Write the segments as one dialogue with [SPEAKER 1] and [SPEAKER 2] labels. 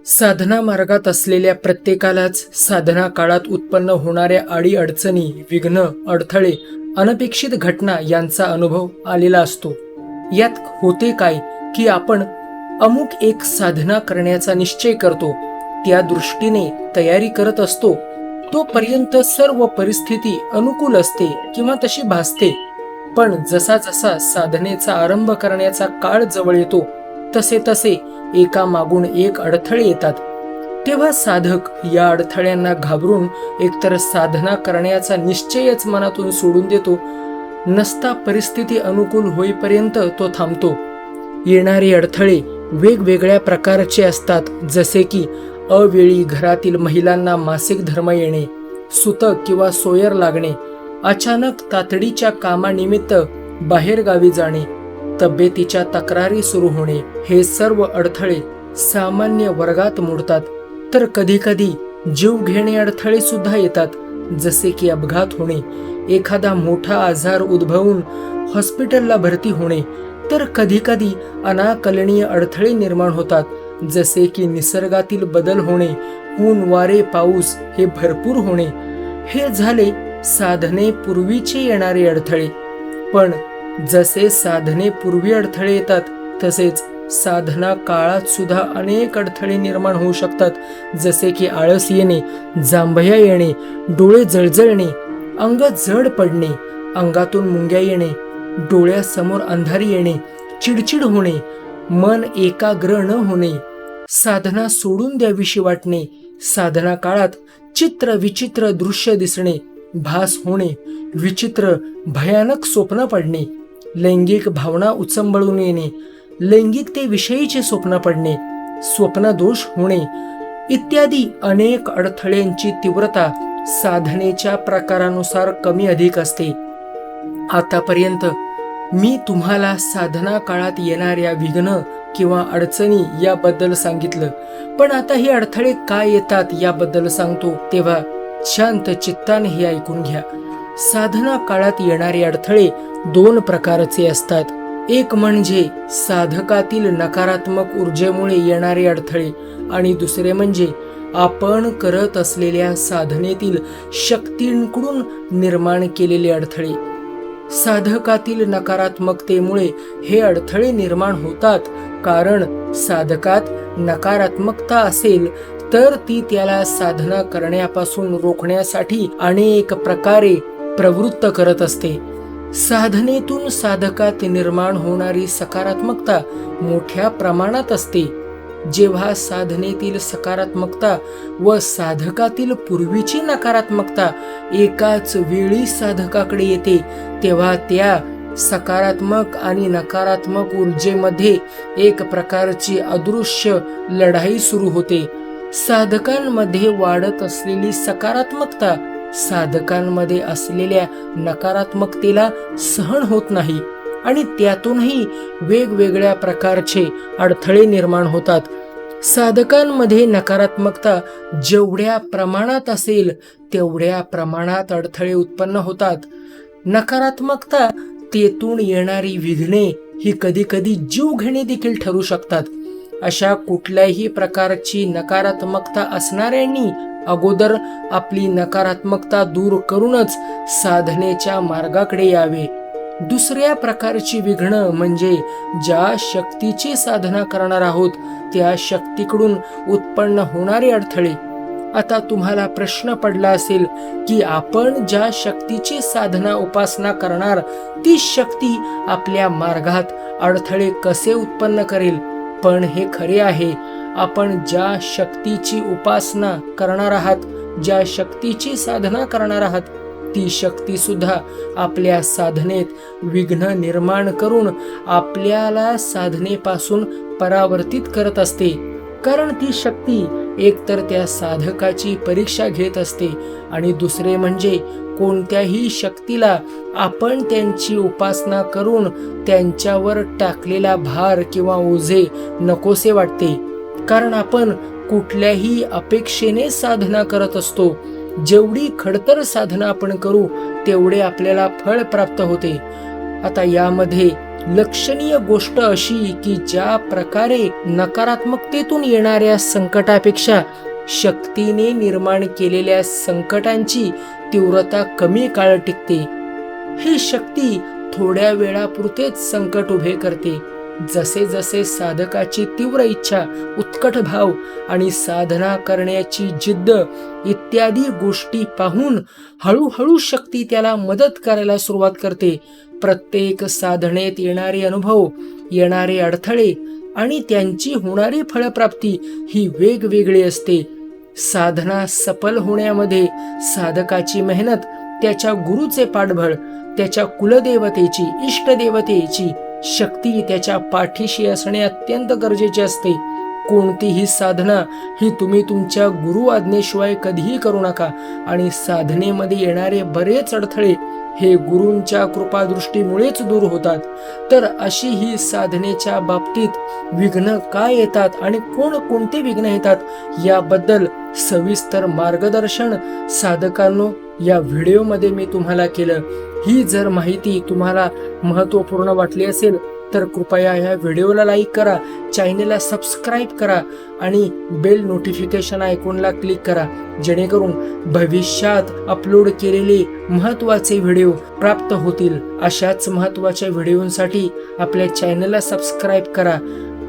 [SPEAKER 1] साधना मार्गात असलेल्या प्रत्येकालाच साधना काळात उत्पन्न होणाऱ्या अडीअडचणी, विघ्न, अडथळे, अनपेक्षित घटना यांचा अनुभव आलेला असतो. यात होते काय की आपण अमुक एक साधना करण्याचा निश्चय करतो, त्या दृष्टीने तयारी करत असतो. तोपर्यंत सर्व परिस्थिती अनुकूल असते किंवा तशी भासते. पण जसा जसा साधनेचा आरंभ करण्याचा काळ जवळ येतो तसे तसे एका मागून एक अडथळे येतात. तेव्हा साधक या अडथळ्यांना घाबरून एकतर साधना करण्याचा निश्चयच मनातून सोडून देतो, नसता परिस्थिती अनुकूल होईपर्यंत तो थांबतो. येणारे अडथळे वेगवेगळ्या प्रकारचे असतात, जसे की अवेळी घरातील महिलांना मासिक धर्म येणे, सुतक किंवा सोयर लागणे, अचानक तातडीच्या कामानिमित्त बाहेरगावी जाणे, तब्येतीच्या तक्रारी सुरू होणे. हे सर्व अडथळे सामान्य वर्गात मोडतात. तर कधी कधी जीव घेणे अडथळे सुद्धा येतात, जसे की अपघात होणे, एखादा मोठा आजार उद्भवून हॉस्पिटलला भरती होणे. तर कधी कधी अनाकलनीय अडथळे निर्माण होतात, जसे की निसर्गातील बदल होणे, ऊन वारे पाऊस हे भरपूर होणे. हे झाले साधने पूर्वीचे येणारे अडथळे. पण जसे साधने पूर्वी अडथळे येतात, तसेच साधना काळात सुद्धा अनेक अडथळे निर्माण होऊ शकतात, जसे की आळस येणे, जांभया येणे, डोळे जळजळणे, अंग जड पडणे, अंगातून मुंग्या येणे, डोळ्यासमोर अंधारी येणे, चिडचिड होणे, मन एकाग्र न होणे, साधना सोडून द्यावीशी वाटणे, साधना काळात चित्र विचित्र दृश्य दिसणे, भास होणे, विचित्र भयानक स्वप्न पडणे, लैंगिक भावना उचंबळून येणे, लैंगिकतेविषयीचे स्वप्न पडणे, स्वप्नदोष होणे इत्यादी अनेक अडथळ्यांची तीव्रता साधनेच्या प्रकारानुसार कमी अधिक असते. आतापर्यंत मी तुम्हाला साधना काळात येणाऱ्या विघ्न किंवा अडचणी याबद्दल सांगितलं, पण आता हे अडथळे काय येतात याबद्दल सांगतो. तेव्हा शांत चित्ताने हे ऐकून घ्या. साधना काळात येणारे अडथळे दोन प्रकारचे असतात. एक म्हणजे साधकातील नकारात्मक ऊर्जेमुळे येणारे अडथळे, आणि दुसरे म्हणजे आपण करत असलेल्या साधनेतील शक्तींकडून निर्माण केलेले अडथळे. साधकातील नकारात्मकतेमुळे हे अडथळे निर्माण होतात, कारण साधकात नकारात्मकता असेल तर ती त्याला साधना करण्यापासून रोखण्यासाठी अनेक प्रकारे प्रवृत्त करत असते. साधनेतून साधकात निर्माण होणारी सकारात्मकता मोठ्या प्रमाणात असते. जेव्हा साधनेतील सकारात्मकता व साधकातील पूर्वीची नकारात्मकता एकाच वेळी साधकाकडे येते, तेव्हा त्या सकारात्मक आणि नकारात्मक ऊर्जेमध्ये एक प्रकारची अदृश्य लढाई सुरू होते. साधकांमध्ये वाढत असलेली सकारात्मकता साधकांमध्ये असलेल्या नकारात्मकतेला सहन होत नाही, आणि त्यातूनही वेगवेगळ्या प्रकारचे अडथळे निर्माण होतात. साधकांमध्ये नकारात्मकता जेवढ्या प्रमाणात असेल तेवढ्या प्रमाणात अडथळे उत्पन्न होतात. नकारात्मकता तेथून येणारी विघ्ने ही कधी कधी जीव घेणे देखील ठरू शकतात. अशा कुठल्याही प्रकारची नकारात्मकता असणाऱ्यांनी अगोदर आपली नकारात्मकता दूर करूनच साधनेच्या मार्गाकडे यावे. दुसऱ्या प्रकारची विघ्न म्हणजे ज्या शक्तीची साधना करणार आहोत त्या शक्तीकडून उत्पन्न होणारे अडथळे. आता तुम्हाला प्रश्न पडला असेल की आपण ज्या शक्तीची साधना उपासना करणार ती शक्ती आपल्या मार्गात अडथळे कसे उत्पन्न करेल. पण हे खरे आहे, आपण ज्या शक्तीची उपासना करणार आहात, ज्या शक्तीची साधना करणार आहात, ती शक्ती सुद्धा आपल्या साधनेत विघ्न निर्माण करून आपल्याला साधनेपासून परावर्तित करत असते. कारण ती शक्ती एकतर त्या साधकाची परीक्षा घेत असते, आणि दुसरे म्हणजे कोणत्याही शक्तीला आपण त्यांची उपासना करून त्यांच्यावर टाकलेला भार किंवा ओझे नकोसे वाटते. कारण आपण कुठल्याही अपेक्षेने साधना करत असतो. जेवढी खडतर साधना आपण करू तेवढे आपल्याला फळ प्राप्त होते. आता यामध्ये लक्षणीय गोष्ट अशी की ज्या प्रकारे नकारात्मकतेतून येणाऱ्या संकटापेक्षा शक्तीने निर्माण केलेल्या संकटांची तीव्रता कमी काळ टिकते, ही शक्ती थोड्या वेळापुरतेच संकट उभे करते. जसे जसे साधकाची तीव्र इच्छा, उत्कट भाव आणि साधना करण्याची जिद्द इत्यादी गोष्टी पाहून हळूहळू शक्ती त्याला मदत करायला सुरुवात करते. प्रत्येक साधनेत येणारे अनुभव, येणारे अडथळे आणि त्यांची होणारी फळप्राप्ती ही वेगवेगळी असते. साधना सफल होण्यामध्ये साधकाची मेहनत, त्याच्या गुरुचे पाठबळ, त्याच्या कुलदेवतेची, इष्टदेवतेची शक्ती त्याच्या पाठीशी असणे अत्यंत गरजेचे असते. कोणतीही साधना ही तुम्ही तुमच्या गुरु आज्ञेशिवाय कधीही करू नका. आणि साधनेमध्ये येणारे बरेच अडथळे हे गुरूंच्या कृपादृष्टीमुळेच दूर होतात. तर अशी ही साधनेच्या बाबतीत विघ्न काय येतात आणि कोणते विघ्न येतात याबद्दल सविस्तर मार्गदर्शन साधकांनो या व्हिडिओमध्ये मी तुम्हाला केलं. ही जर माहिती तुम्हाला महत्त्वपूर्ण वाटली असेल तर कृपया या व्हिडिओला लाईक करा, चॅनेलला सबस्क्राईब करा आणि बेल नोटिफिकेशन आयकॉनला क्लिक करा, जेणेकरून भविष्यात अपलोड केलेले महत्त्वाचे व्हिडिओ प्राप्त होतील. अशाच महत्त्वाच्या व्हिडिओंसाठी आपल्या चॅनेलला सबस्क्राईब करा.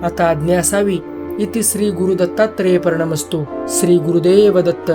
[SPEAKER 1] आता आज्ञा असावी. इति श्री गुरु दत्तात्रेय प्रणमस्तु. श्री गुरुदेव दत्त.